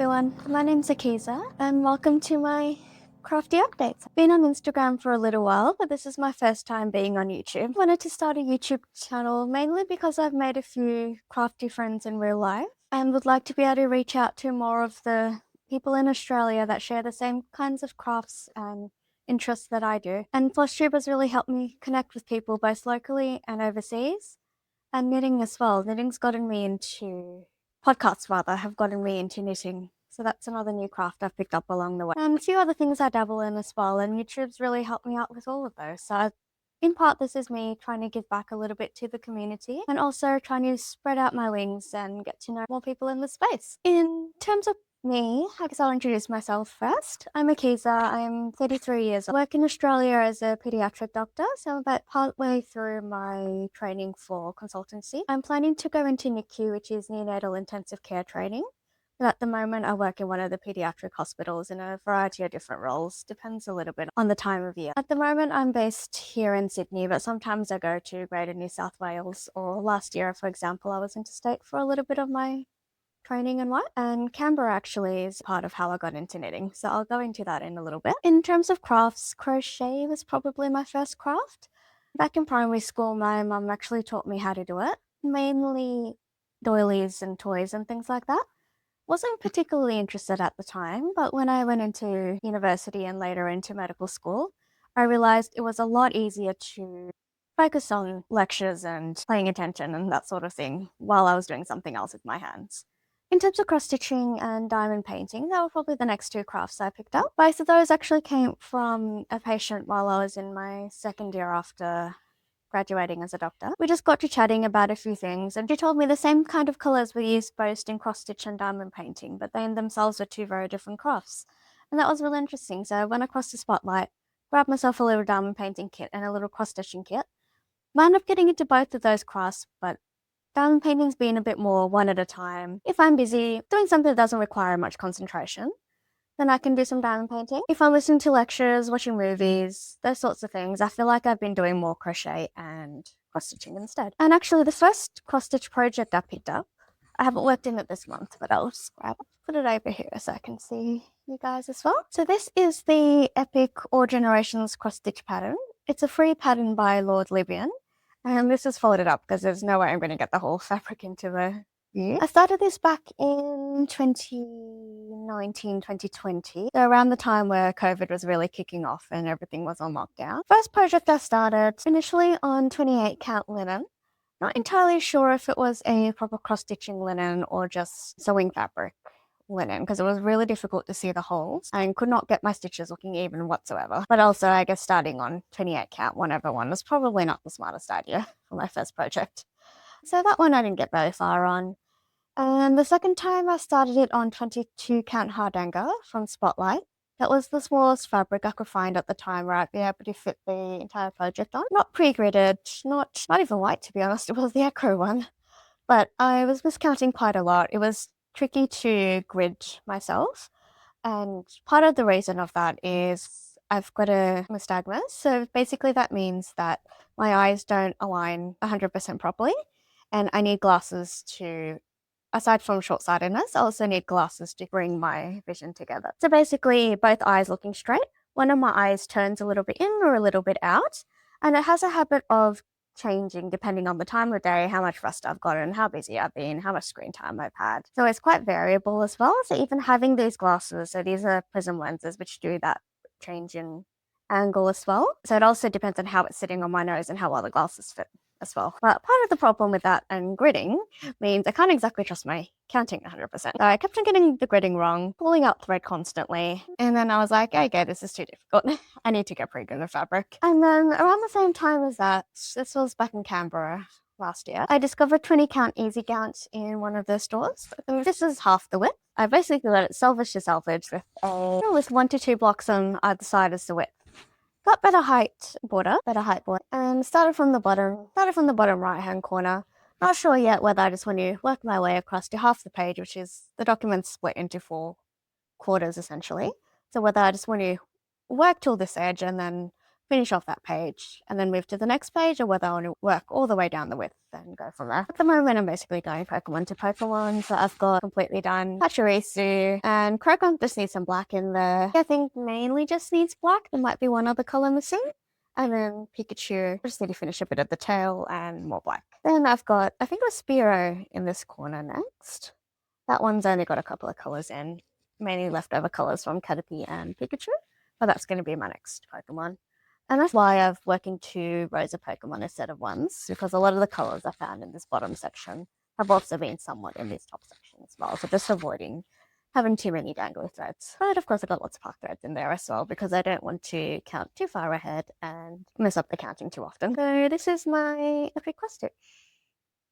everyone, my name's Akiza and welcome to my crafty updates. I've been on Instagram for a little while, but this is my first time being on YouTube. I wanted to start a YouTube channel mainly because I've made a few crafty friends in real life and would like to be able to reach out to more of the people in Australia that share the same kinds of crafts and interests that I do. And FlushTube has really helped me connect with people both locally and overseas, and knitting as well. Knitting's gotten me into podcasts rather have gotten me into knitting. So that's another new craft I've picked up along the way. And a few other things I dabble in as well, and YouTube's really helped me out with all of those. So in part, this is me trying to give back a little bit to the community and also trying to spread out my wings and get to know more people in the space. In terms of me, I guess I'll introduce myself first. I'm Akiza. I'm 33 years old. I work in Australia as a pediatric doctor, so I'm about partway through my training for consultancy. I'm planning to go into NICU, which is neonatal intensive care training. But at the moment, I work in one of the pediatric hospitals in a variety of different roles. Depends a little bit on the time of year. At the moment, I'm based here in Sydney, but sometimes I go to Greater New South Wales. Or last year, for example, I was interstate for a little bit of my training and what. And Canberra actually is part of how I got into knitting. So I'll go into that in a little bit. In terms of crafts, crochet was probably my first craft. Back in primary school, my mum actually taught me how to do it. Mainly doilies and toys and things like that. Wasn't particularly interested at the time, but when I went into university and later into medical school, I realized it was a lot easier to focus on lectures and paying attention and that sort of thing while I was doing something else with my hands. In terms of cross-stitching and diamond painting, that were probably the next two crafts I picked up. Both of those actually came from a patient while I was in my second year after graduating as a doctor. We just got to chatting about a few things, and she told me the same kind of colours were used both in cross-stitch and diamond painting, but they in themselves were two very different crafts. And that was really interesting. So I went across the Spotlight, grabbed myself a little diamond painting kit and a little cross-stitching kit. I ended up getting into both of those crafts, but diamond painting's been a bit more one at a time. If I'm busy doing something that doesn't require much concentration, then I can do some diamond painting. If I'm listening to lectures, watching movies, those sorts of things, I feel like I've been doing more crochet and cross-stitching instead. And actually, the first cross-stitch project I picked up, I haven't worked in it this month, but I'll just put it over here so I can see you guys as well. So this is the Epic All Generations cross-stitch pattern. It's a free pattern by Lord Libyan. And this is folded up because there's no way I'm going to get the whole fabric into the view. I started this back in 2019, 2020, so around the time where COVID was really kicking off and everything was on lockdown. First project I started initially on 28 count linen. Not entirely sure if it was a proper cross-stitching linen or just sewing fabric linen, because it was really difficult to see the holes and could not get my stitches looking even whatsoever. But also, I guess starting on 28 count 1/1 was probably not the smartest idea for my first project. So that one I didn't get very far on. And the second time I started it on 22 count hardanger from Spotlight. That was the smallest fabric I could find at the time where I'd be able to fit the entire project on. Not pre-gridded, not even white to be honest, it was the acro one. But I was miscounting quite a lot. It was tricky to grid myself. And part of the reason of that is I've got a nystagmus. So basically that means that my eyes don't align 100% properly. And I need glasses to, aside from short-sightedness, I also need glasses to bring my vision together. So basically both eyes looking straight, one of my eyes turns a little bit in or a little bit out. And it has a habit of changing depending on the time of day, how much rest I've gotten, how busy I've been, how much screen time I've had. So it's quite variable as well. So even having these glasses, so these are prism lenses which do that change in angle as well. So it also depends on how it's sitting on my nose and how well the glasses fit as well. But part of the problem with that and gridding means I can't exactly trust my counting 100%. So I kept on getting the gridding wrong, pulling out thread constantly. And then I was like, okay, this is too difficult. I need to get pre-gridded fabric. And then around the same time as that, this was back in Canberra last year, I discovered 20 count easy gowns in one of their stores. This is half the width. I basically let it selvage to selvage with 1 to 2 blocks on either side as the width. Got better height border, and started from the bottom right hand corner. Not sure yet whether I just want to work my way across to half the page, which is the document split into 4 quarters essentially. So whether I just want to work till this edge and then finish off that page and then move to the next page, or whether I want to work all the way down the width and go from there. At the moment, I'm basically going Pokemon to Pokemon, so I've got completely done Pachirisu, and Crocom just needs some black in there. I think mainly just needs black. There might be one other color missing. And then Pikachu, I just need to finish a bit of the tail and more black. Then I've got, I think it was Spearow in this corner next. That one's only got a couple of colors in, mainly leftover colors from Caterpie and Pikachu, but that's going to be my next Pokemon. And that's why I've working 2 rows of Pokemon instead of ones, because a lot of the colors I found in this bottom section have also been somewhat in this top section as well. So just avoiding having too many dangly threads. But of course, I've got lots of park threads in there as well, because I don't want to count too far ahead and mess up the counting too often. So this is my epic cross stitch.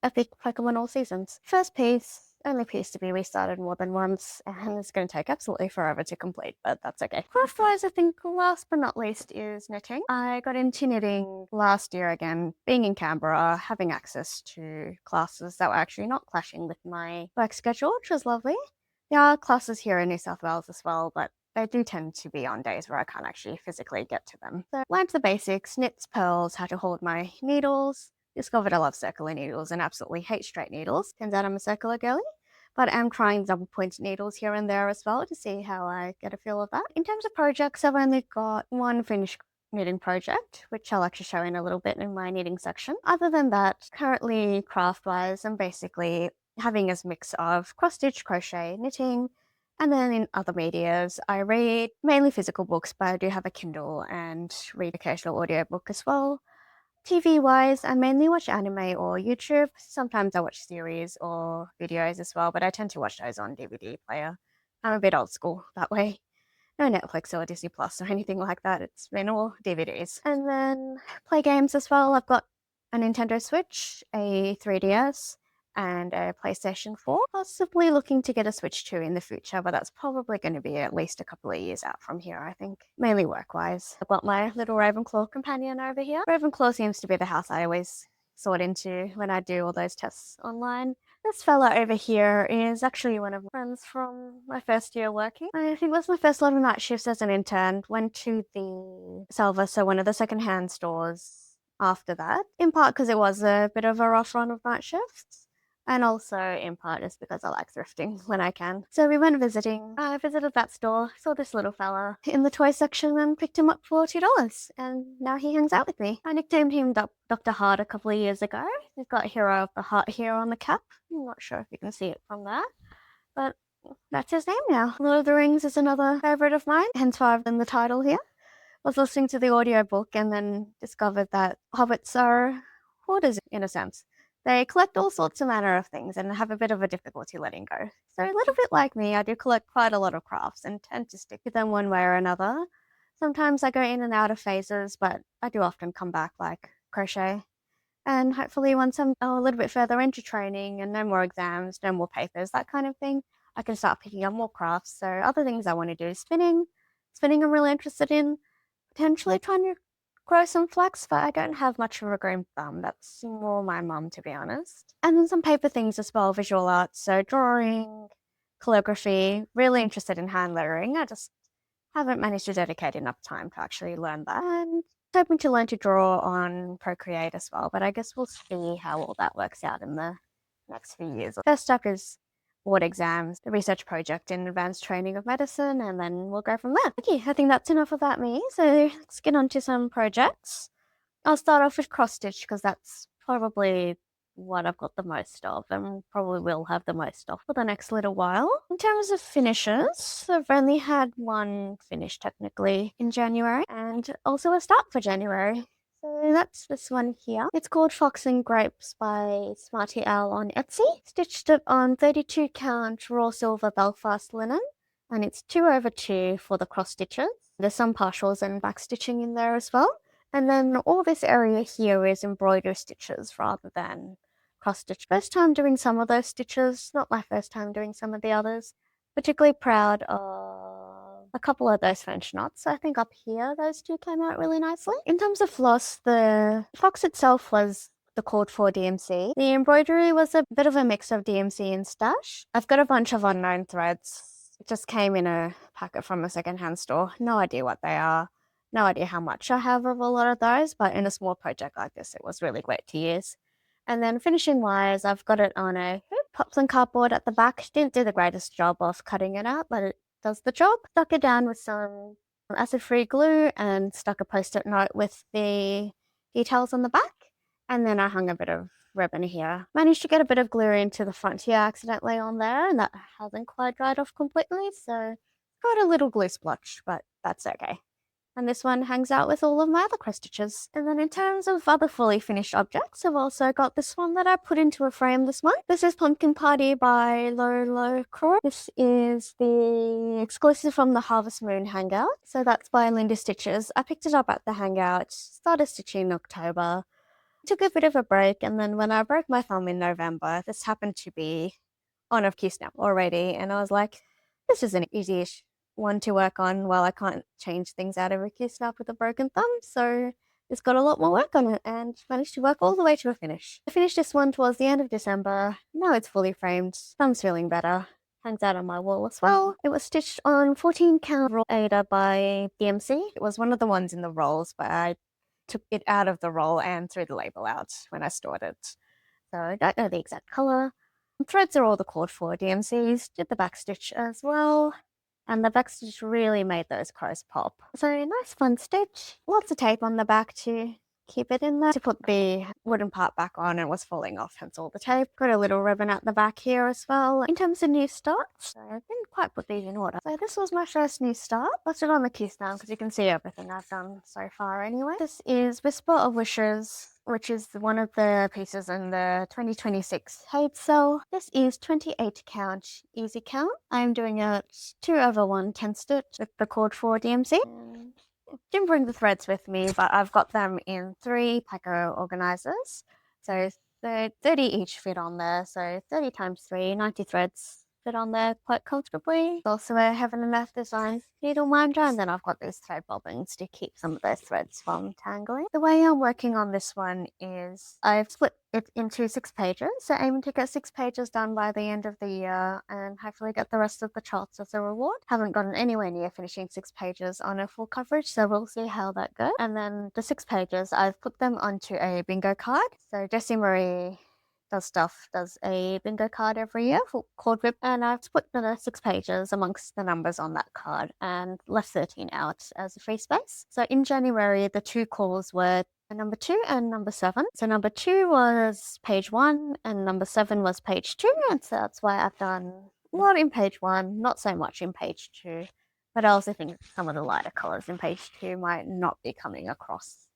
Epic Pokemon All Seasons. First piece, only piece to be restarted more than once, and it's going to take absolutely forever to complete, but that's okay. Craft-wise, I think last but not least is knitting. I got into knitting last year again, being in Canberra, having access to classes that were actually not clashing with my work schedule, which was lovely. There are classes here in New South Wales as well, but they do tend to be on days where I can't actually physically get to them. So learned the basics, knits, pearls, how to hold my needles. Discovered I love circular needles and absolutely hate straight needles. Turns out I'm a circular girly, but I'm trying double point needles here and there as well to see how I get a feel of that. In terms of projects, I've only got one finished knitting project, which I'll actually show in a little bit in my knitting section. Other than that, currently craft-wise, I'm basically having a mix of cross-stitch, crochet, knitting, and then in other medias, I read mainly physical books, but I do have a Kindle and read occasional audiobook as well. TV-wise, I mainly watch anime or YouTube. Sometimes I watch series or videos as well, but I tend to watch those on DVD player. I'm a bit old school that way. No Netflix or Disney Plus or anything like that. It's been all DVDs. And then play games as well. I've got a Nintendo Switch, a 3DS, and a PlayStation 4. Possibly looking to get a Switch 2 in the future, but that's probably going to be at least a couple of years out from here, I think. Mainly work-wise. I've got my little Ravenclaw companion over here. Ravenclaw seems to be the house I always sort into when I do all those tests online. This fella over here is actually one of my friends from my first year working. I think it was my first lot of night shifts as an intern. Went to the Salva, so one of the secondhand stores after that, in part because it was a bit of a rough run of night shifts. And also, in part, just because I like thrifting when I can. So we went visiting. I visited that store, saw this little fella in the toy section and picked him up for $2. And now he hangs out with me. I nicknamed him Dr. Heart a couple of years ago. He's got Hero of the Heart here on the cap. I'm not sure if you can see it from there. But that's his name now. Lord of the Rings is another favourite of mine, hence why I've done the title here. I was listening to the audiobook and then discovered that hobbits are hoarders in a sense. They collect all sorts of manner of things and have a bit of a difficulty letting go. So a little bit like me, I do collect quite a lot of crafts and tend to stick with them one way or another. Sometimes I go in and out of phases, but I do often come back like crochet. And hopefully once I'm a little bit further into training and no more exams, no more papers, that kind of thing, I can start picking up more crafts. So other things I want to do, spinning I'm really interested in, potentially trying to grow some flax, but I don't have much of a green thumb. That's more my mum, to be honest. And then some paper things as well, visual arts, so drawing, calligraphy, really interested in hand lettering. I just haven't managed to dedicate enough time to actually learn that. And hoping to learn to draw on Procreate as well, but I guess we'll see how all that works out in the next few years. First up is board exams, the research project in advanced training of medicine, and then we'll go from there. Okay, I think that's enough about me, so let's get on to some projects. I'll start off with cross stitch because that's probably what I've got the most of and probably will have the most of for the next little while. In terms of finishes, I've only had one finish technically in January and also a start for January. So that's this one here. It's called Fox and Grapes by SmartyOwl on Etsy. Stitched it on 32 count raw silver Belfast linen, and it's 2/2 for the cross stitches. There's some partials and back stitching in there as well. And then all this area here is embroidery stitches rather than cross stitch. First time doing some of those stitches, not my first time doing some of the others. Particularly proud of a couple of those French knots. I think up here, those two came out really nicely. In terms of floss, the fox itself was the called for DMC. The embroidery was a bit of a mix of DMC and stash. I've got a bunch of unknown threads. It just came in a packet from a secondhand store. No idea what they are. No idea how much I have of a lot of those, but in a small project like this, it was really great to use. And then finishing wise, I've got it on a hoop, popped some cardboard at the back. Didn't do the greatest job of cutting it out, but it does the job. Stuck it down with some acid-free glue and stuck a post-it note with the details on the back. And then I hung a bit of ribbon here. Managed to get a bit of glue into the front here accidentally on there, and that hasn't quite dried off completely, so got a little glue splotch, but that's okay. And this one hangs out with all of my other cross stitches. And then in terms of other fully finished objects, I've also got this one that I put into a frame this month. This is Pumpkin Party by Lola. This is the exclusive from the Harvest Moon Hangout. So that's by Linda Stitches. I picked it up at the Hangout, started stitching in October, took a bit of a break, and then when I broke my thumb in November, this happened to be on a Q-snap already, and I was like, this is an easy-ish one to work on while I can't change things out of a Q-snap with a broken thumb, so it's got a lot more work on it and managed to work all the way to a finish. I finished this one towards the end of December. Now it's fully framed. Thumb's feeling better. Hangs out on my wall as well. It was stitched on 14 count roll Ada by DMC. It was one of the ones in the rolls, but I took it out of the roll and threw the label out when I stored it. So I don't know the exact color. Threads are all the cord for DMCs, did the backstitch as well, and the backstitch really made those crows pop. So nice fun stitch, lots of tape on the back to keep it in there. To put the wooden part back on, it was falling off, hence all the tape. Got a little ribbon at the back here as well. In terms of new starts, I didn't quite put these in order. So this was my first new start. Left it on the keys now because you can see everything I've done so far anyway. This is Whisper of Wishes, which is one of the pieces in the 2026 HAED sale. This is 28 count, easy count. I'm doing a 2/1 10 stitch with the cord for DMC. Didn't bring the threads with me, but I've got them in 3 Paco organizers. So the 30 each fit on there. So 30 times 3, 90 threads fit on there quite comfortably. Also a Heaven and Earth design needle minder, and then I've got these thread bobbins to keep some of those threads from tangling. The way I'm working on this one is I've split it into 6 pages, so aiming to get 6 pages done by the end of the year and hopefully get the rest of the charts as a reward. Haven't gotten anywhere near finishing 6 pages on a full coverage, so we'll see how that goes. And then the 6 pages, I've put them onto a bingo card. So Jessie Marie does a bingo card every year for cord rip, and I've split the 6 pages amongst the numbers on that card and left 13 out as a free space. So in January, the 2 calls were number 2 and number 7. So number 2 was page 1 and number 7 was page 2, and so that's why I've done a lot in page 1, not so much in page 2. But I also think some of the lighter colours in page 2 might not be coming across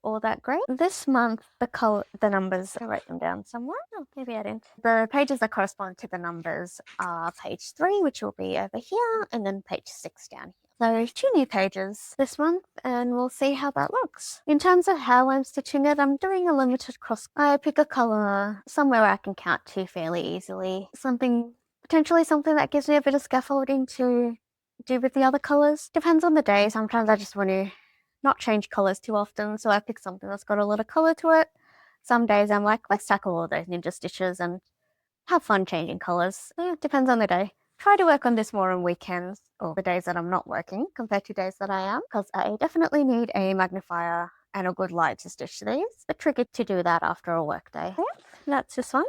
all that great. This month, the numbers, I wrote them down somewhere. Oh, maybe I didn't. The pages that correspond to the numbers are page 3, which will be over here, and then page 6 down here. So 2 new pages this month, and we'll see how that looks. In terms of how I'm stitching it, I'm doing a limited cross. I pick a color somewhere I can count to fairly easily. Potentially something that gives me a bit of scaffolding to do with the other colors. Depends on the day. Sometimes I just want to not change colors too often, so I pick something that's got a lot of color to it. Some days I'm like, let's tackle all those ninja stitches and have fun changing colors. It depends on the day. Try to work on this more on weekends or the days that I'm not working compared to days that I am, because I definitely need a magnifier and a good light to stitch these. But tricky to do that after a work day. Yep, that's this one.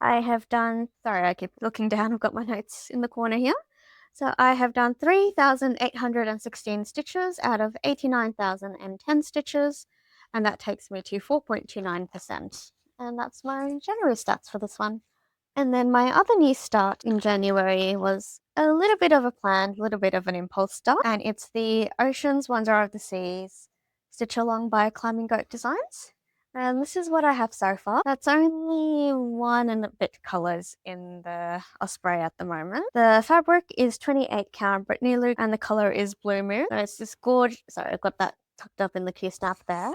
I have done, sorry, I keep looking down. I've got my notes in the corner here. So I have done 3,816 stitches out of 89,010 stitches, and that takes me to 4.29%. And that's my January stats for this one. And then my other new start in January was a little bit of a plan, a little bit of an impulse start, and it's the Oceans Wonder of the Seas Stitchalong by Climbing Goat Designs. And this is what I have so far. That's only 1 and a bit colours in the Osprey at the moment. The fabric is 28 count Brittany Luke, and the colour is Blue Moon. So it's this gorgeous, sorry, I've got that tucked up in the Q-snap there.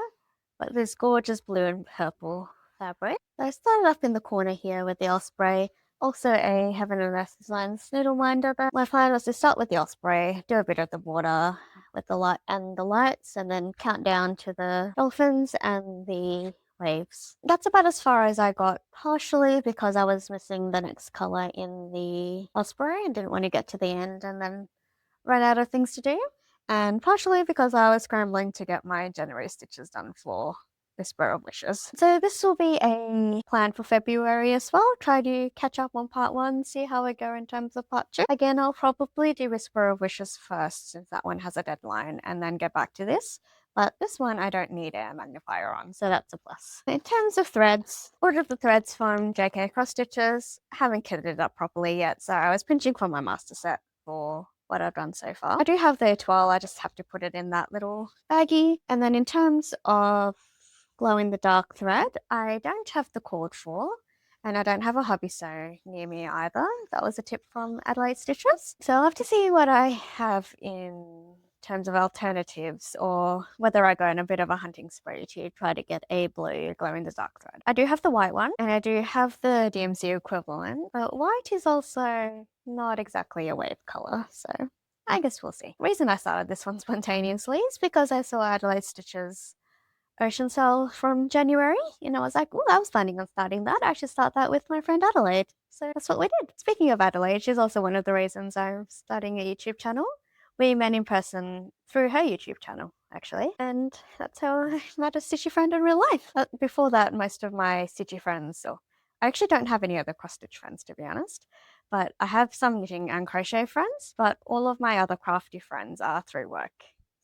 But this gorgeous blue and purple fabric. So I started up in the corner here with the Osprey. Also a Heaven and Earth Designs needle minder. But my plan was to start with the Osprey, do a bit of the water with the light and the lights, and then count down to the dolphins and the waves. That's about as far as I got, partially because I was missing the next colour in the Osprey and didn't want to get to the end and then run out of things to do. and partially because I was scrambling to get my January stitches done for Whisper of Wishes. So this will be a plan for February as well. Try to catch up on part 1, see how I go in terms of part 2. Again, I'll probably do Whisper of Wishes first since that one has a deadline, and then get back to this. But this one I don't need a magnifier on, so that's a plus. In terms of threads, ordered the threads from JK Cross Stitches. Haven't kitted it up properly yet, so I was pinching from my master set for what I've done so far. I do have the toile, I just have to put it in that little baggie. And then in terms of glow in the dark thread, I don't have the cord for, and I don't have a hobby sew near me either. That was a tip from Adelaide Stitches. So I'll have to see what I have in terms of alternatives, or whether I go in a bit of a hunting spree to try to get a blue glow in the dark thread. I do have the white one, and I do have the DMC equivalent, but white is also not exactly a wave color, so I guess we'll see. The reason I started this one spontaneously is because I saw Adelaide Stitches Ocean Cell from January, and I was like, oh, I was planning on starting that. I should start that with my friend Adelaide. So that's what we did. Speaking of Adelaide, she's also one of the reasons I'm starting a YouTube channel. We met in person through her YouTube channel, actually, and that's how I met a stitchy friend in real life. Before that, most of my stitchy friends, or I actually don't have any other cross-stitch friends, to be honest, but I have some knitting and crochet friends, but all of my other crafty friends are through work.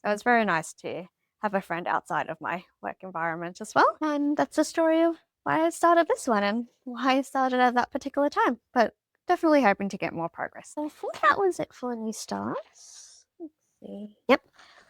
So it's very nice to have a friend outside of my work environment as well. And that's the story of why I started this one and why I started at that particular time. But definitely hoping to get more progress. So I think that was it for new starts. Let's see. Yep,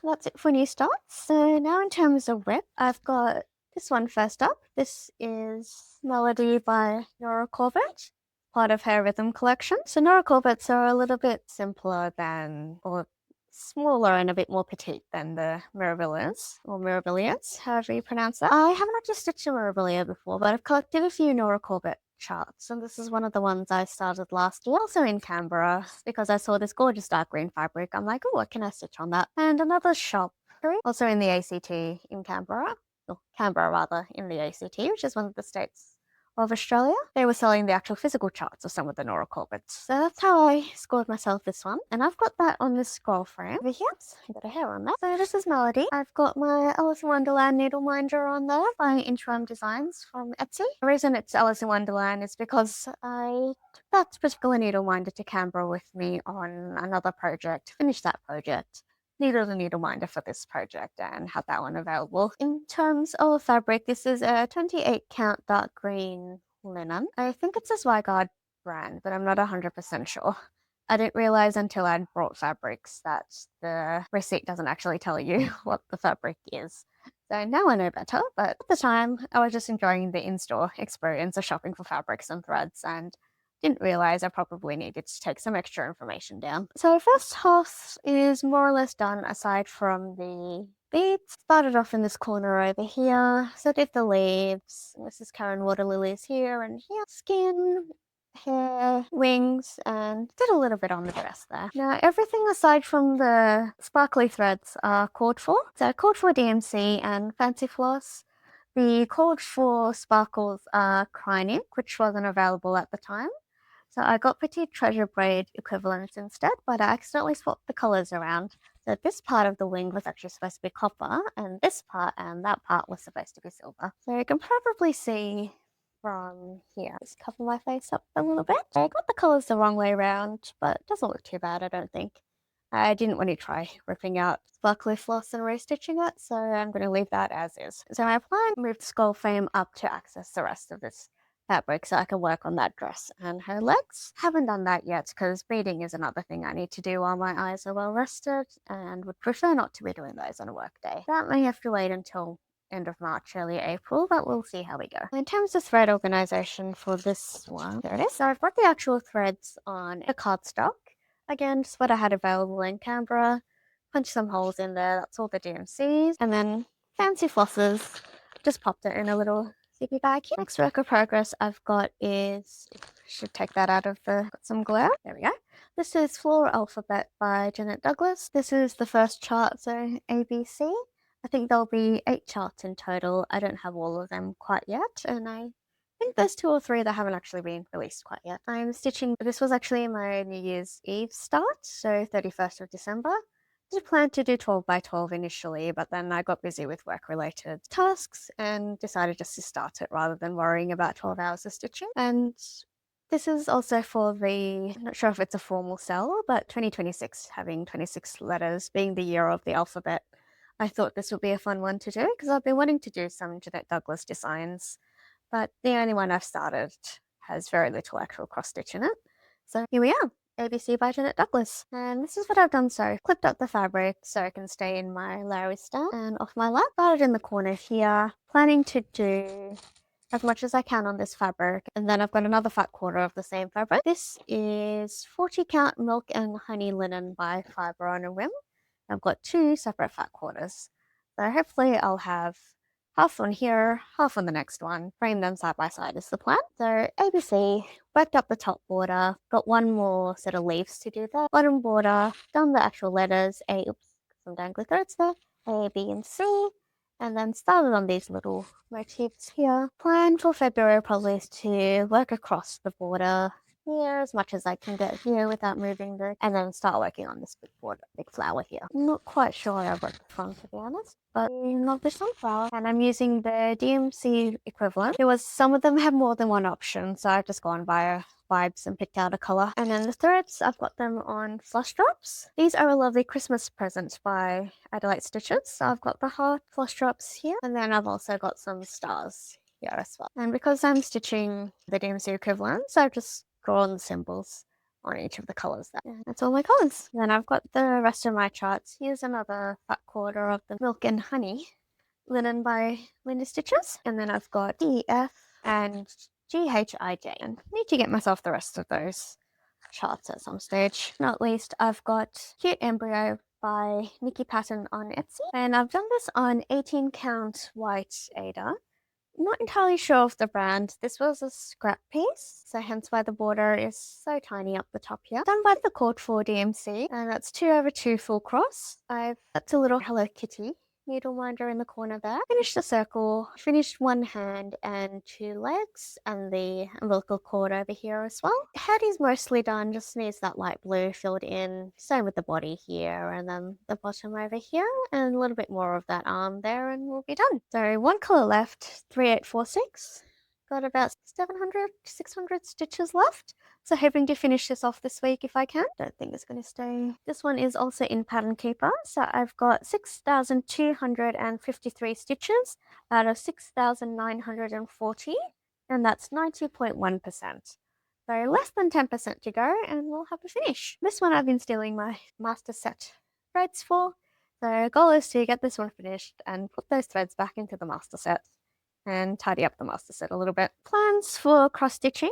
that's it for new starts. So now in terms of whip, I've got this one first up. This is Melody by Nora Corbett, part of her rhythm collection. So Nora Corbett's are a little bit simpler than, or smaller and a bit more petite than the Mirabilias, or Mirabilias, however you pronounce that. I haven't actually stitched a Mirabilia before, but I've collected a few Nora Corbett charts, and this is one of the ones I started last year, also in Canberra, because I saw this gorgeous dark green fabric. I'm like, oh, what can I stitch on that? And another shop, also in the ACT in Canberra, or Canberra rather, in the ACT, which is one of the states of Australia. They were selling the actual physical charts of some of the Nora Corbetts. So that's how I scored myself this one. And I've got that on this scroll frame over here. I've got a hair on that. So this is Melody. I've got my Alice in Wonderland needle minder on there by Interim Designs from Etsy. The reason it's Alice in Wonderland is because I took that particular needle minder to Canberra with me on another project, finished that project, needed a needle minder for this project and had that one available. In terms of fabric, this is a 28 count dark green linen. I think it's a Zweigard brand, but I'm not 100% sure. I didn't realize until I'd brought fabrics that the receipt doesn't actually tell you what the fabric is. So now I know better, but at the time I was just enjoying the in-store experience of shopping for fabrics and threads, and didn't realize I probably needed to take some extra information down. So first half is more or less done aside from the beads. Started off in this corner over here. So did the leaves. This is Karen Water Lilies here and here. Skin, hair, wings, and did a little bit on the dress there. Now everything aside from the sparkly threads are called for. So called for DMC and Fancy Floss. The called for sparkles are Crine Ink, which wasn't available at the time. So I got Petite Treasure Braid equivalents instead, but I accidentally swapped the colours around. So this part of the wing was actually supposed to be copper, and this part and that part was supposed to be silver. So you can probably see from here. Just cover my face up a little bit. So I got the colours the wrong way around, but it doesn't look too bad, I don't think. I didn't want to try ripping out sparkly floss and restitching it, so I'm going to leave that as is. So my plan, move the skull frame up to access the rest of this fabric so I can work on that dress and her legs. Haven't done that yet because beading is another thing I need to do while my eyes are well rested, and would prefer not to be doing those on a work day. That may have to wait until end of March, early April, but we'll see how we go. In terms of thread organization for this one, there it is. So I've got the actual threads on a cardstock. Again, just what I had available in Canberra. Punch some holes in there, that's all the DMCs. And then fancy flosses, just popped it in a little zippy bag here. Next work of progress I've got is, should take that out of the, got some glare. There we go. This is Floral Alphabet by Jeanette Douglas. This is the first chart, so ABC. I think there'll be 8 charts in total. I don't have all of them quite yet, and I think there's 2 or 3 that haven't actually been released quite yet. I'm stitching, this was actually my New Year's Eve start, so 31st of December. I planned to do 12 by 12 initially, but then I got busy with work-related tasks and decided just to start it rather than worrying about 12 hours of stitching. And this is also for the, I'm not sure if it's a formal sell, but 2026, having 26 letters, being the year of the alphabet, I thought this would be a fun one to do because I've been wanting to do some Jeanette Douglas designs, but the only one I've started has very little actual cross stitch in it. So here we are, ABC by Jeanette Douglas. And this is what I've done so. Clipped up the fabric so it can stay in my Larry stand and off my lap. Started in the corner here, planning to do as much as I can on this fabric, and then I've got another fat quarter of the same fabric. This is 40 count milk and honey linen by Fibre on a Whim. I've got 2 separate fat quarters, so hopefully I'll have half on here, half on the next one. Frame them side by side is the plan. So ABC, worked up the top border, got one more set of leaves to do that. Bottom border, done the actual letters, some dangly threads there, A, B, and C. And then started on these little motifs here. Plan for February probably is to work across the border here as much as I can get here without moving and then start working on this big border, big flower here. I'm not quite sure I worked the front to be honest, but not this sunflower. And I'm using the DMC equivalent. Some of them have more than one option, so I've just gone via vibes and picked out a color. And then the threads, I've got them on flush drops. These are a lovely Christmas present by Adelaide Stitches. So I've got the heart flush drops here, and then I've also got some stars here as well. And because I'm stitching the DMC equivalent, so I've just drawn the symbols on each of the colors there. Yeah, that's all my colors. Then I've got the rest of my charts. Here's another fat quarter of the milk and honey linen by Linda Stitches. And then I've got DF and GHIJ. And I need to get myself the rest of those charts at some stage. Not least, I've got Cute Embryo by NikkiPattern on Etsy. And I've done this on 18 count white Ada. Not entirely sure of the brand. This was a scrap piece, so hence why the border is so tiny up the top here. Done by the Cord 4 DMC, and that's 2/2 full cross. That's a little Hello Kitty needle minder in the corner there. Finished the circle, finished one hand and 2 legs, and the umbilical cord over here as well. Head is mostly done, just needs that light blue filled in. Same with the body here, and then the bottom over here, and a little bit more of that arm there, and we'll be done. So one color left, 3846. Got about 700, 600 stitches left. So hoping to finish this off this week if I can. Don't think it's going to stay. This one is also in Pattern Keeper. So I've got 6,253 stitches out of 6,940. And that's 90.1%. So less than 10% to go and we'll have a finish. This one I've been stealing my master set threads for. So goal is to get this one finished and put those threads back into the master set and tidy up the master set a little bit. Plans for cross stitching.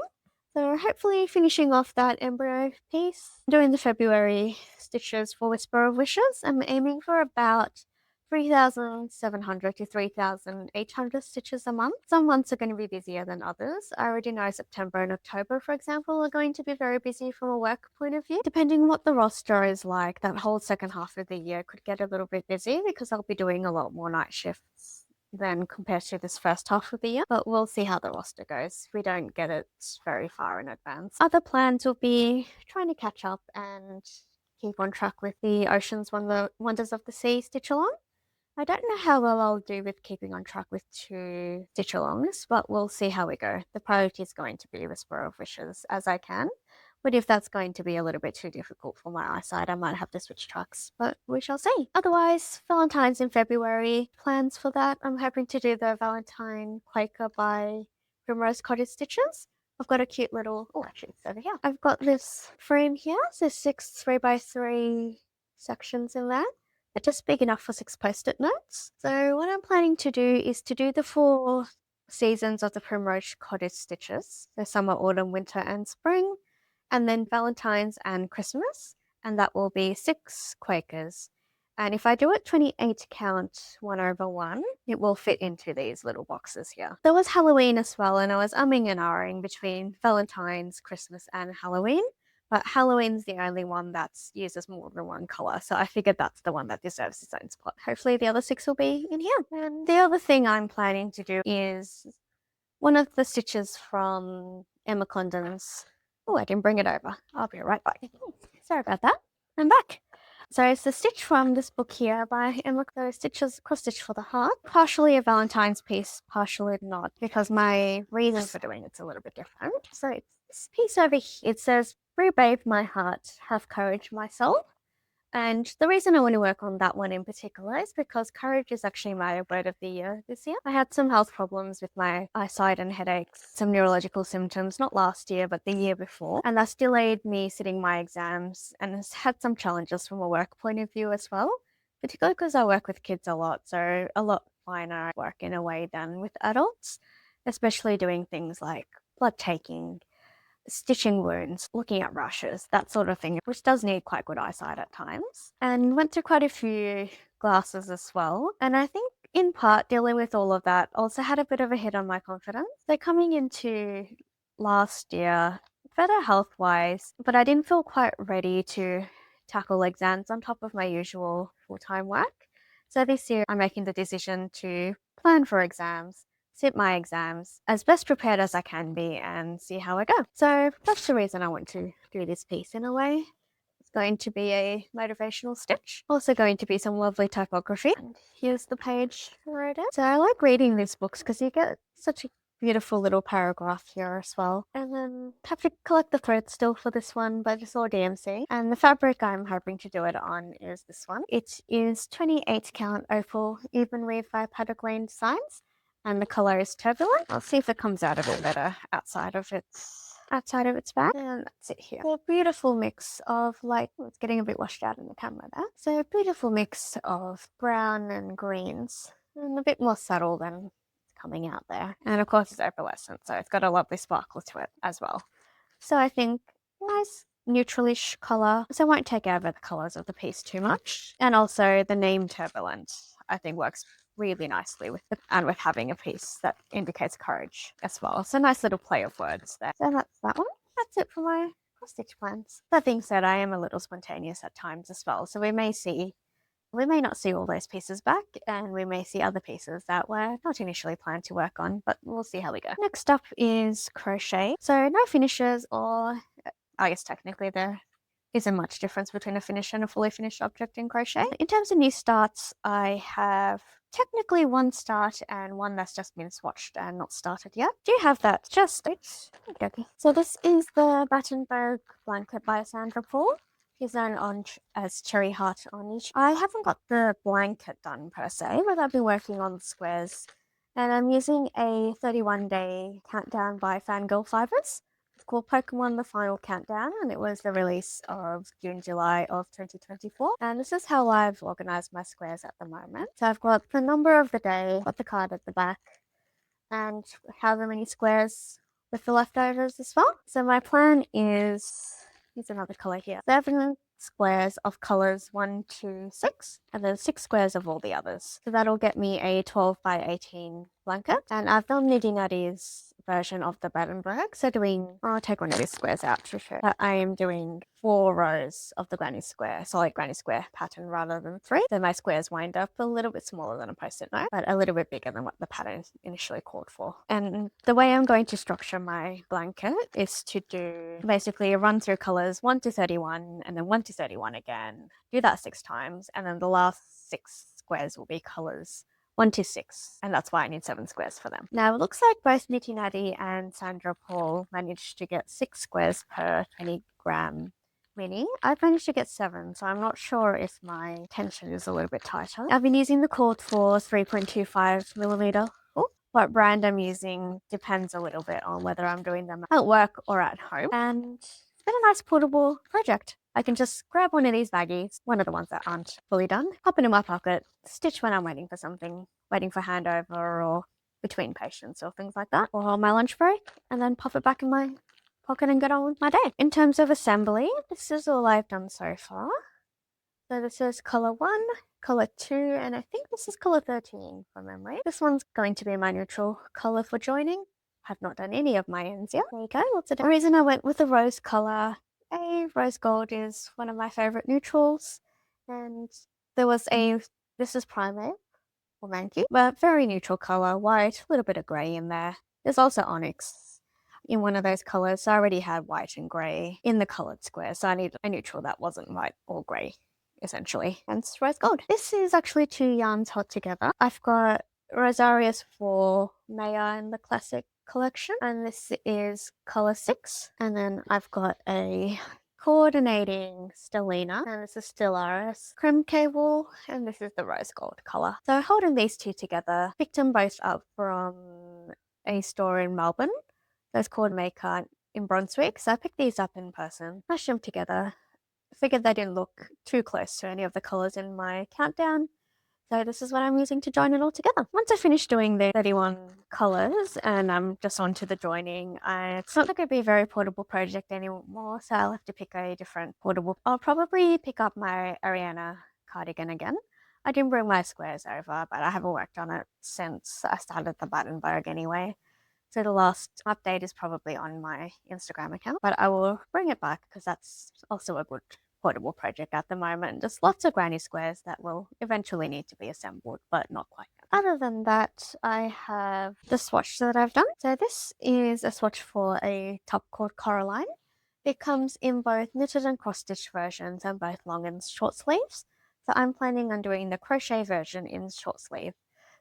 So hopefully finishing off that embryo piece. Doing the February stitches for Whisper of Wishes. I'm aiming for about 3,700 to 3,800 stitches a month. Some months are going to be busier than others. I already know September and October, for example, are going to be very busy from a work point of view. Depending on what the roster is like, that whole second half of the year could get a little bit busy because I'll be doing a lot more night shifts than compared to this first half of the year, but we'll see how the roster goes. We don't get it very far in advance. Other plans will be trying to catch up and keep on track with the Ocean's Wonders of the Sea Stitchalong. I don't know how well I'll do with keeping on track with 2 Stitchalongs, but we'll see how we go. The priority is going to be Whisper of Wishes as I can. But if that's going to be a little bit too difficult for my eyesight, I might have to switch tracks, but we shall see. Otherwise, Valentine's in February. Plans for that. I'm hoping to do the Valentine Quaker by Primrose Cottage Stitches. I've got a cute little, oh actually it's over here. I've got this frame here. There's 6 3x3 sections in there. They're just big enough for 6 post-it notes. So what I'm planning to do is to do the 4 seasons of the Primrose Cottage Stitches. So summer, autumn, winter, and spring. And then Valentine's and Christmas, and that will be 6 Quakers. And if I do it 28 count 1/1, it will fit into these little boxes here. There was Halloween as well, and I was umming and ahhing between Valentine's, Christmas, and Halloween. But Halloween's the only one that uses more than one color, so I figured that's the one that deserves its own spot. Hopefully the other 6 will be in here. And the other thing I'm planning to do is one of the stitches from Emma Condon's. Oh, I didn't bring it over. I'll be right back. Sorry about that. I'm back. So it's the stitch from this book here by Emma. So Stitches Cross Stitch for the Heart. Partially a Valentine's piece, partially not, because my reason for doing it's a little bit different. So it's this piece over here. It says, "Free babe, my heart, have courage, my soul." And the reason I want to work on that one in particular is because courage is actually my word of the year this year. I had some health problems with my eyesight and headaches, some neurological symptoms, not last year, but the year before. And that's delayed me sitting my exams and has had some challenges from a work point of view as well, particularly because I work with kids a lot, so a lot finer work in a way than with adults, especially doing things like blood taking, stitching wounds, looking at rashes, that sort of thing, which does need quite good eyesight at times. And went through quite a few glasses as well. And I think in part dealing with all of that also had a bit of a hit on my confidence. So coming into last year, better health wise, but I didn't feel quite ready to tackle exams on top of my usual full-time work. So this year I'm making the decision to plan for exams, sit my exams as best prepared as I can be and see how I go. So that's the reason I want to do this piece in a way. It's going to be a motivational stitch. Also going to be some lovely typography. And here's the page I wrote it. So I like reading these books because you get such a beautiful little paragraph here as well. And then have to collect the thread still for this one, but it's all DMC. And the fabric I'm hoping to do it on is this one. It is 28 count opal even weave by Paddock Lane Designs. And the color is Turbulent. I'll see if it comes out a bit better outside of its bag. And that's it here. A beautiful mix of light. Oh, it's getting a bit washed out in the camera there. So a beautiful mix of brown and greens, and a bit more subtle than coming out there. And of course it's opalescent, so it's got a lovely sparkle to it as well. So I think nice neutralish color. So I won't take over the colors of the piece too much. And also the name Turbulent, I think works really nicely with having a piece that indicates courage as well. So nice little play of words there. So that's that one. That's it for my cross stitch plans. That being said, I am a little spontaneous at times as well. So we may not see all those pieces back, and we may see other pieces that were not initially planned to work on, but we'll see how we go. Next up is crochet. So no finishes, or I guess technically there isn't much difference between a finished and a fully finished object in crochet. In terms of new starts, I have technically one start and one that's just been swatched and not started yet. Do you have that? Just okay. So this is the Batternberg blanket by Sandra Paul. Designed on as CherryHeart on each. I haven't got the blanket done per se, but I've been working on the squares, and I'm using a 31-day countdown by Fangirl Fibers. It's called Pokemon The Final Countdown, and it was the release of June-July of 2024. And this is how I've organized my squares at the moment. So I've got the number of the day, got the card at the back, and however many squares with the leftovers as well. So my plan is, here's another color here, 7 squares of colors 1 to 6, and then 6 squares of all the others. So that'll get me a 12 by 18 blanket. And I've done Niddy Nutty's version of the Batternberg. So I'll take one of these squares out to show that I am doing 4 rows of the granny square, solid granny square pattern rather than 3. So my squares wind up a little bit smaller than a post-it note, but a little bit bigger than what the pattern initially called for. And the way I'm going to structure my blanket is to do basically a run through colors 1 to 31 and then 1 to 31 again. Do that 6 times, and then the last 6 squares will be colors 1 to 6, and that's why I need 7 squares for them. Now, it looks like both Nitty Natty and Sandra Paul managed to get 6 squares per 20-gram mini. I've managed to get 7, so I'm not sure if my tension is a little bit tighter. I've been using the cord for 3.25 millimeter. What brand I'm using depends a little bit on whether I'm doing them at work or at home. And it's been a nice portable project. I can just grab one of these baggies, one of the ones that aren't fully done, pop it in my pocket, stitch when I'm waiting for something, waiting for handover or between patients or things like that, or on my lunch break, and then pop it back in my pocket and get on with my day. In terms of assembly, this is all I've done so far. So this is color 1, color 2, and I think this is color 13 from memory. This one's going to be my neutral color for joining. I've not done any of my ends yet. There you go, lots of the reason I went with the rose color. Rose gold is one of my favorite neutrals, and there was this is Primate or Mankey, but very neutral color, white, a little bit of grey in there. There's also onyx in one of those colors, so I already had white and grey in the colored square, so I need a neutral that wasn't white or grey essentially, hence rose gold. This is actually 2 yarns held together. I've got Rosarius for Maya in the classic collection, and this is color 6. And then I've got a coordinating Stellina, and this is Stellaris Creme Cable, and this is the rose gold color. So holding these two together, picked them both up from a store in Melbourne that's called Maker in Brunswick. So I picked these up in person, mashed them together, figured they didn't look too close to any of the colors in my countdown. So this is what I'm using to join it all together. Once I finish doing the 31 colors and I'm just on to the joining, it's not going to be a very portable project anymore, so I'll have to pick a different portable. I'll probably pick up my Ariana cardigan again. I didn't bring my squares over, but I haven't worked on it since I started the Batternberg anyway. So the last update is probably on my Instagram account, but I will bring it back because that's also a good portable project at the moment. Just lots of granny squares that will eventually need to be assembled, but not quite yet. Other than that, I have the swatch that I've done. So this is a swatch for a top called Coraline. It comes in both knitted and cross-stitch versions and both long and short sleeves. So I'm planning on doing the crochet version in short sleeve.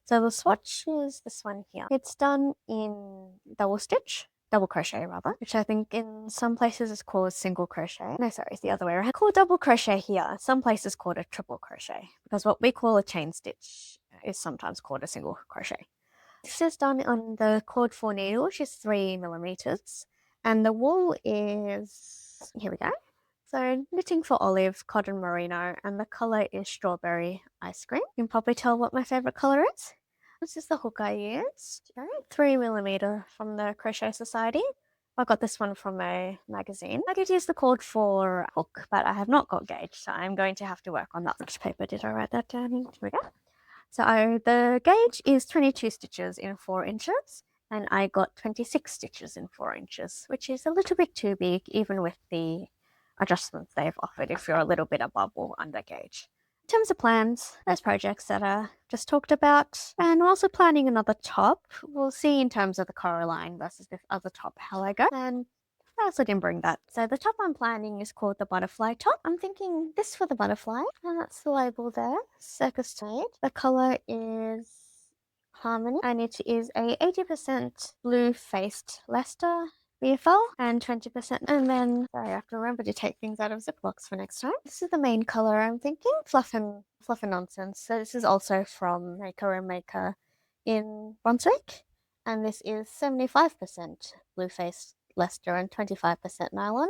So the swatch is this one here. It's done in double crochet rather, which I think in some places is called single crochet. No, sorry, it's the other way around. It's called double crochet here. Some places called a triple crochet because what we call a chain stitch is sometimes called a single crochet. This is done on the cord 4 needle, which is 3mm, and the wool is, here we go. So knitting for olive, cotton merino, and the color is strawberry ice cream. You can probably tell what my favorite color is. This is the hook I used, 3mm from the Crochet Society. I got this one from a magazine. I did use the cord for hook, but I have not got gauge, so I'm going to have to work on that. Which paper did I write that down in? Here we go. So the gauge is 22 stitches in 4 inches, and I got 26 stitches in 4 inches, which is a little bit too big, even with the adjustments they've offered if you're a little bit above or under gauge. In terms of plans, those projects that I just talked about, and we're also planning another top. We'll see in terms of the Coraline versus the other top how I go. And I also didn't bring that. So the top I'm planning is called the butterfly top. I'm thinking this for the butterfly, and that's the label there, Circus Tide. The color is Harmony, and it is a 80% blue-faced Leicester BFL and 20%. And then, sorry, I have to remember to take things out of Ziplocs for next time. This is the main color I'm thinking, Fluff and Nonsense. So this is also from Maker and Maker in Brunswick, and this is 75% blue-faced Leicester and 25% nylon,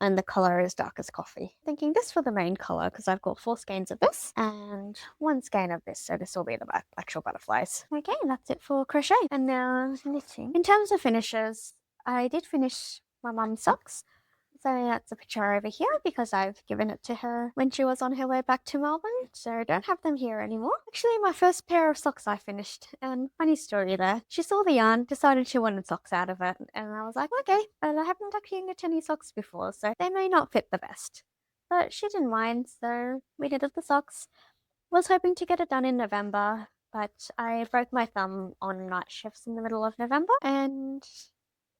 and the color is dark as coffee. Thinking this for the main color because I've got 4 skeins of this and 1 skein of this, so this will be the actual butterflies. Okay, that's it for crochet. And now knitting. In terms of finishes, I did finish my mum's socks. So that's a picture over here because I've given it to her when she was on her way back to Melbourne, so I don't have them here anymore. Actually, my first pair of socks I finished, and funny story there. She saw the yarn, decided she wanted socks out of it, and I was like, okay, and I haven't actually knit any socks before, so they may not fit the best. But she didn't mind, so we knitted the socks. Was hoping to get it done in November, but I broke my thumb on night shifts in the middle of November, and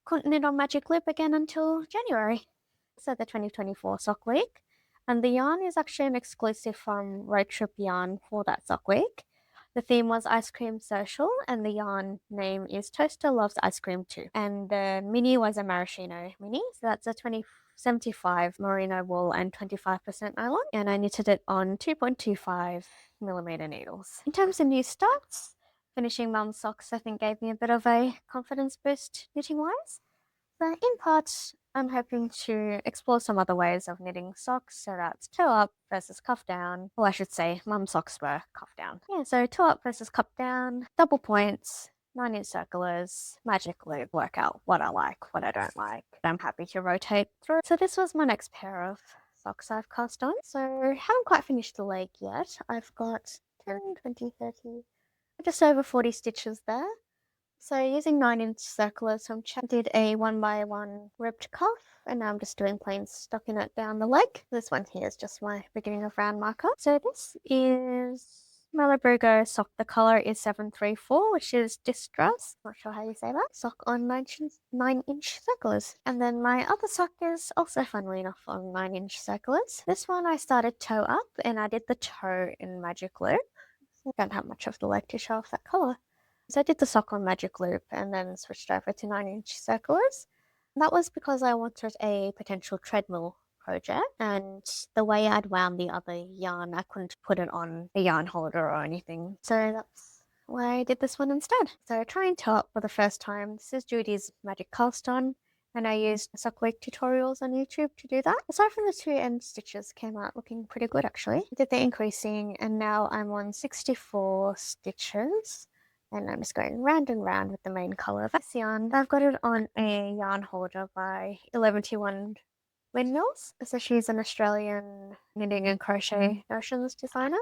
couldn't knit on Magic Loop again until January. So the 2024 sock week, and the yarn is actually an exclusive from Road Trip Yarn for that sock week. The theme was Ice Cream Social, and the yarn name is Toaster Loves Ice Cream Too. And the mini was a maraschino mini, so that's a 75 merino wool and 25% nylon, and I knitted it on 2.25mm needles. In terms of new starts, finishing mum's socks I think gave me a bit of a confidence boost knitting-wise. So in part, I'm hoping to explore some other ways of knitting socks, so that's toe up versus cuff down. Well, I should say mum's socks were cuff down. Yeah, so toe up versus cuff down, double points, 9-inch circulars, magic loop, work out what I like, what I don't like. I'm happy to rotate through. So this was my next pair of socks I've cast on. So I haven't quite finished the leg yet. I've got 10, 20, 30, just over 40 stitches there. So using 9-inch circulars from Chat, did a 1x1 ribbed cuff, and now I'm just doing plain stocking it down the leg. This one here is just my beginning of round marker. So this is Malibu sock, the color is 734, which is Distress. Not sure how you say that. Sock on 9-inch circulars. And then my other sock is also, funnily enough, on 9-inch circulars. This one I started toe up, and I did the toe in magic loop. I don't have much of the leg to show off that color. So I did the sock on magic loop and then switched over to 9-inch circulars. That was because I wanted a potential treadmill project, and the way I'd wound the other yarn, I couldn't put it on a yarn holder or anything. So that's why I did this one instead. So trying top for the first time. This is Judy's Magic Cast On, and I used SockLady tutorials on YouTube to do that. Aside from the 2 end stitches, came out looking pretty good actually. I did the increasing, and now I'm on 64 stitches. And I'm just going round and round with the main colour of this yarn. I've got it on a yarn holder by 1121 Windmills. So she's an Australian knitting and crochet notions designer.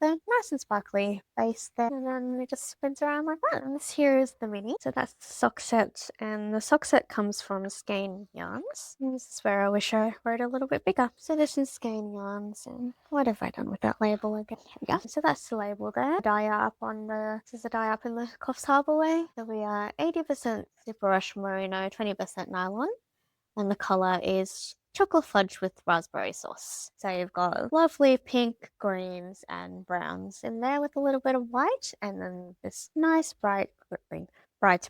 So nice and sparkly base there, and then it just spins around like that. And this here is the mini. So that's the sock set, and the sock set comes from Skein Yarns. And this is where I wish I wrote a little bit bigger. So this is Skein Yarns, and what have I done with that label again? Here we go. So that's the label there. Die up on the, this is a die up in the Coffs Harbour way. So we are 80% Super Rush Merino, 20% nylon, and the colour is chocolate fudge with raspberry sauce. So you've got lovely pink, greens, and browns in there with a little bit of white, and then this nice bright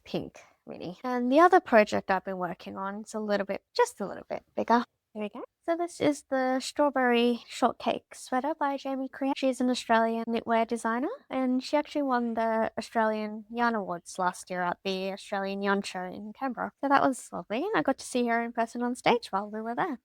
pink mini. And the other project I've been working on is just a little bit bigger. There we go. So this is the Strawberry Shortcake sweater by Jaime. She's an Australian knitwear designer, and she actually won the Australian Yarn Awards last year at the Australian Yarn Show in Canberra. So that was lovely, and I got to see her in person on stage while we were there.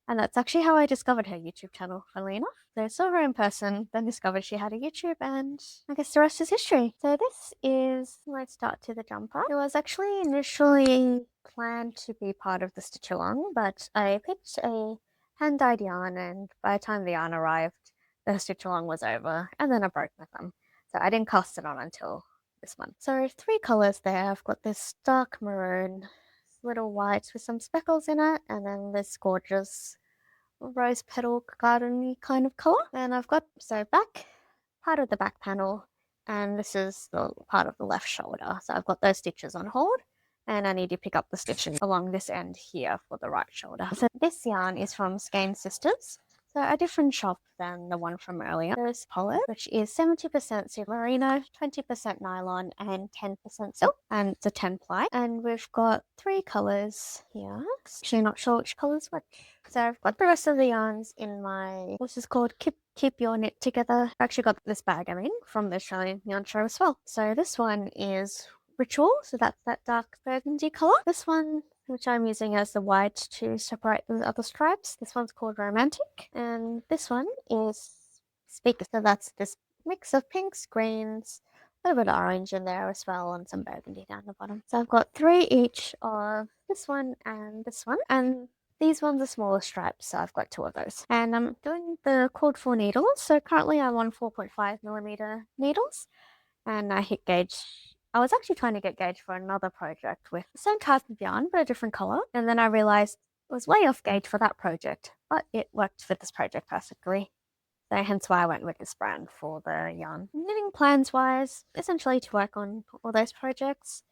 And that's actually how I discovered her YouTube channel, funnily enough. So I saw her in person, then discovered she had a YouTube, and I guess the rest is history. So this is my start to the jumper. It was actually initially planned to be part of the Stitchalong, but I picked a hand-dyed yarn, and by the time the yarn arrived, the Stitchalong was over, and then I broke with them. So I didn't cast it on until this month. So 3 colours there. I've got this dark maroon, little white with some speckles in it, and then this gorgeous rose petal garden-y kind of colour. And I've got, so back, part of the back panel, and this is the part of the left shoulder. So I've got those stitches on hold, and I need to pick up the stitches along this end here for the right shoulder. So this yarn is from Skein Sisters. So a different shop than the one from earlier. There's Polo, which is 70% silk merino, 20% nylon, and 10% silk, and it's a 10 ply. And we've got 3 colours here. Actually not sure which colours which. So I've got the rest of the yarns in my, what's this called? Keep Your Knit Together. I actually got this bag, from the Australian Yarn Show as well. So this one is Ritual, so that's that dark burgundy colour. This one, which I'm using as the white to separate the other stripes, this one's called Romantic, and this one is Speaker. So that's this mix of pinks, greens, a little bit of orange in there as well, and some burgundy down the bottom. So I've got 3 each of this one and this one, and these ones are smaller stripes, so I've got 2 of those. And I'm doing the called for needles, so currently I'm on 4.5mm needles, and I hit gauge. I was actually trying to get gauge for another project with the same type of yarn but a different colour, and then I realised it was way off gauge for that project, but it worked for this project perfectly. So hence why I went with this brand for the yarn. Knitting plans wise, essentially to work on all those projects,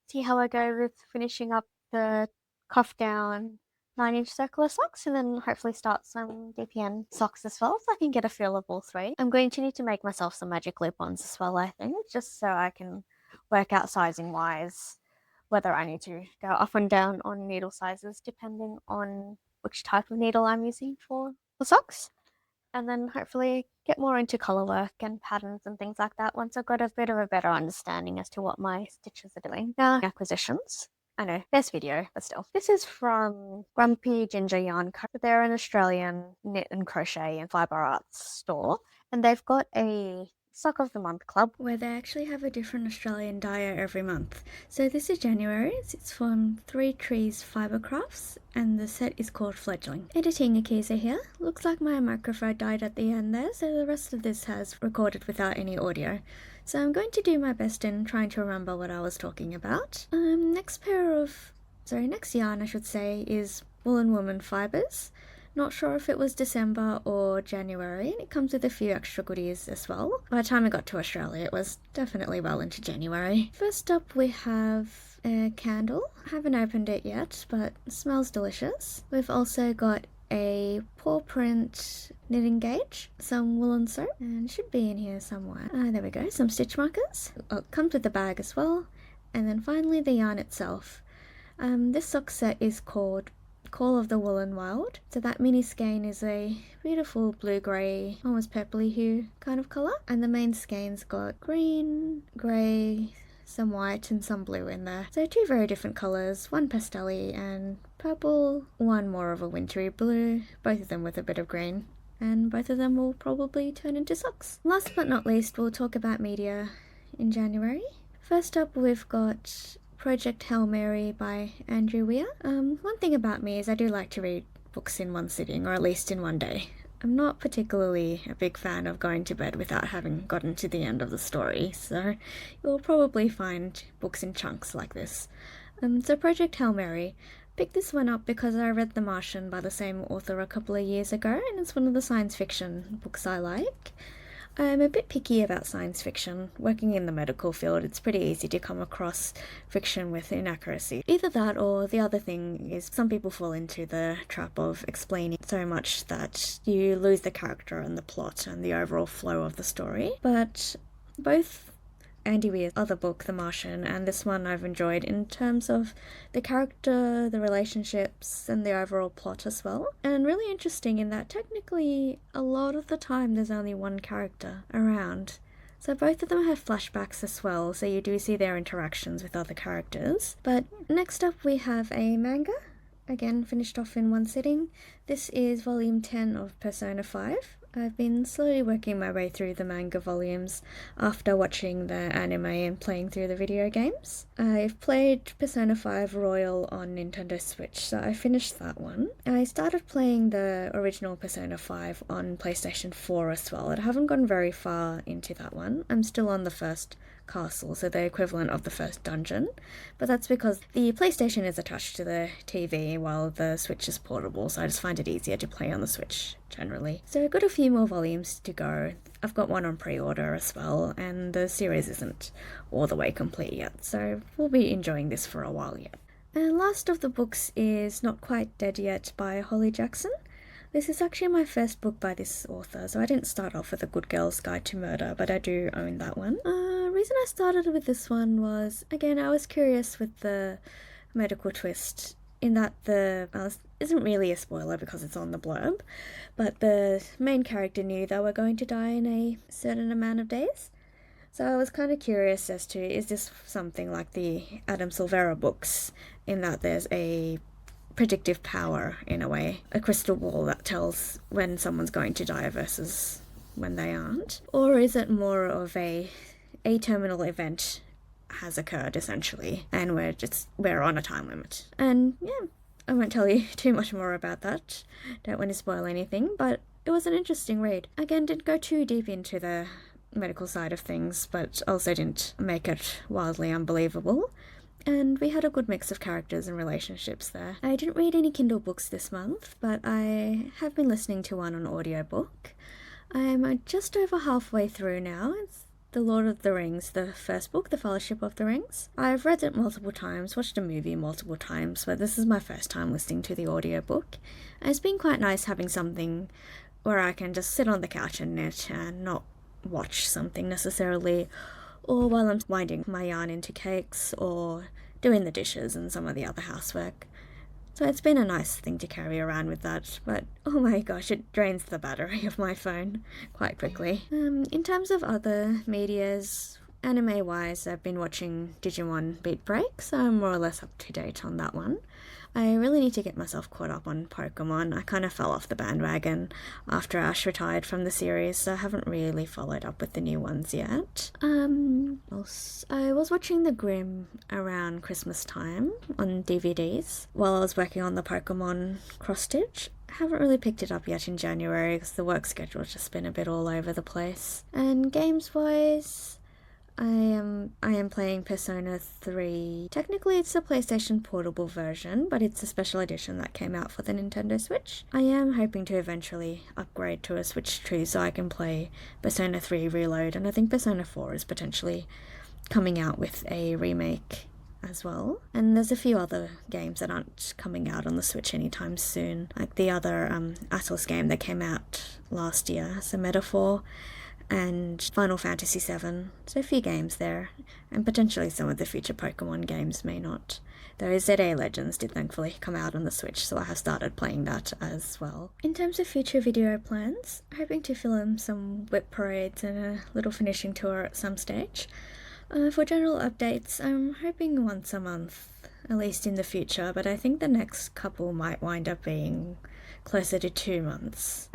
see how I go with finishing up the cuff down 9-inch circular socks, and then hopefully start some DPN socks as well, so I can get a feel of all 3. I'm going to need to make myself some magic loop-ons as well, I think, just so I can work out sizing wise whether I need to go up and down on needle sizes depending on which type of needle I'm using for the socks, and then hopefully get more into colour work and patterns and things like that once I've got a bit of a better understanding as to what my stitches are doing. Now, acquisitions. I know, best video, but still. This is from Grumpy Ginger Yarn Co. They're an Australian knit and crochet and fibre arts store, and they've got a Sock of the Month club where they actually have a different Australian dyer every month. So this is January's. It's from 3 Trees Fibre Crafts, and the set is called Fledgling. Editing Nikki's here. Looks like my microphone died at the end there, so the rest of this has recorded without any audio. So I'm going to do my best in trying to remember what I was talking about. Next yarn I should say is Woolen Woman Fibres. Not sure if it was December or January. It comes with a few extra goodies as well. By the time I got to Australia, it was definitely well into January. First up, we have a candle. I haven't opened it yet, but it smells delicious. We've also got a paw print knitting gauge, some woolen soap, and it should be in here somewhere. There we go, some stitch markers. Oh, it comes with the bag as well. And then finally the yarn itself. This sock set is called Call of the Woolen Wild. So that mini skein is a beautiful blue-grey, almost purpley hue kind of colour. And the main skein's got green, grey, some white and some blue in there. So two very different colours, one pastel-y and purple, one more of a wintry blue, both of them with a bit of green. And both of them will probably turn into socks. Last but not least, we'll talk about media in January. First up, we've got Project Hail Mary by Andrew Weir. One thing about me is I do like to read books in one sitting, or at least in one day. I'm not particularly a big fan of going to bed without having gotten to the end of the story, so you'll probably find books in chunks like this. So Project Hail Mary. Picked this one up because I read The Martian by the same author a couple of years ago, and it's one of the science fiction books I like. I'm a bit picky about science fiction. Working in the medical field, it's pretty easy to come across fiction with inaccuracy. Either that, or the other thing is some people fall into the trap of explaining so much that you lose the character and the plot and the overall flow of the story. But both Andy Weir's other book, The Martian, and this one I've enjoyed in terms of the character, the relationships, and the overall plot as well. And really interesting in that technically a lot of the time there's only one character around. So both of them have flashbacks as well, so you do see their interactions with other characters. But next up we have a manga, again finished off in one sitting. This is volume 10 of Persona 5. I've been slowly working my way through the manga volumes after watching the anime and playing through the video games. I've played Persona 5 Royal on Nintendo Switch, so I finished that one. I started playing the original Persona 5 on PlayStation 4 as well. I haven't gone very far into that one. I'm still on the first castle, so the equivalent of the first dungeon, but that's because the PlayStation is attached to the TV while the Switch is portable, so I just find it easier to play on the Switch generally. So I've got a few more volumes to go. I've got one on pre-order as well, and the series isn't all the way complete yet, so we'll be enjoying this for a while yet. And last of the books is Not Quite Dead Yet by Holly Jackson. This is actually my first book by this author, so I didn't start off with A Good Girl's Guide to Murder, but I do own that one. Reason I started with this one was, again, I was curious with the medical twist, in that isn't really a spoiler because it's on the blurb, but the main character knew they were going to die in a certain amount of days. So I was kind of curious as to, is this something like the Adam Silvera books, in that there's a predictive power in a way, a crystal ball that tells when someone's going to die versus when they aren't? Or is it more of a terminal event has occurred essentially, and we're on a time limit? And yeah, I won't tell you too much more about that, don't want to spoil anything, but it was an interesting read. Again, didn't go too deep into the medical side of things, but also didn't make it wildly unbelievable. And we had a good mix of characters and relationships there. I didn't read any Kindle books this month, but I have been listening to one on audiobook. I'm just over halfway through now. It's The Lord of the Rings, the first book, The Fellowship of the Rings. I've read it multiple times, watched a movie multiple times, but this is my first time listening to the audiobook. And it's been quite nice having something where I can just sit on the couch and knit and not watch something necessarily, or while I'm winding my yarn into cakes or doing the dishes and some of the other housework. So it's been a nice thing to carry around with that, but oh my gosh, it drains the battery of my phone quite quickly. In terms of other medias, anime-wise, I've been watching Digimon Beat Break, so I'm more or less up to date on that one. I really need to get myself caught up on Pokemon. I kind of fell off the bandwagon after Ash retired from the series, so I haven't really followed up with the new ones yet. I was watching The Grimm around Christmas time on DVDs while I was working on the Pokemon cross-stitch. I haven't really picked it up yet in January because the work schedule's just been a bit all over the place. And games-wise, I am playing Persona 3. Technically it's a PlayStation Portable version, but it's a special edition that came out for the Nintendo Switch. I am hoping to eventually upgrade to a Switch 2 so I can play Persona 3 Reload, and I think Persona 4 is potentially coming out with a remake as well. And there's a few other games that aren't coming out on the Switch anytime soon, like the other Atlus game that came out last year, so Metaphor, and Final Fantasy VII. So a few games there, and potentially some of the future Pokemon games may not. Though ZA Legends did thankfully come out on the Switch, so I have started playing that as well. In terms of future video plans, hoping to film some whip parades and a little finishing tour at some stage. For general updates, I'm hoping once a month, at least in the future, but I think the next couple might wind up being closer to 2 months.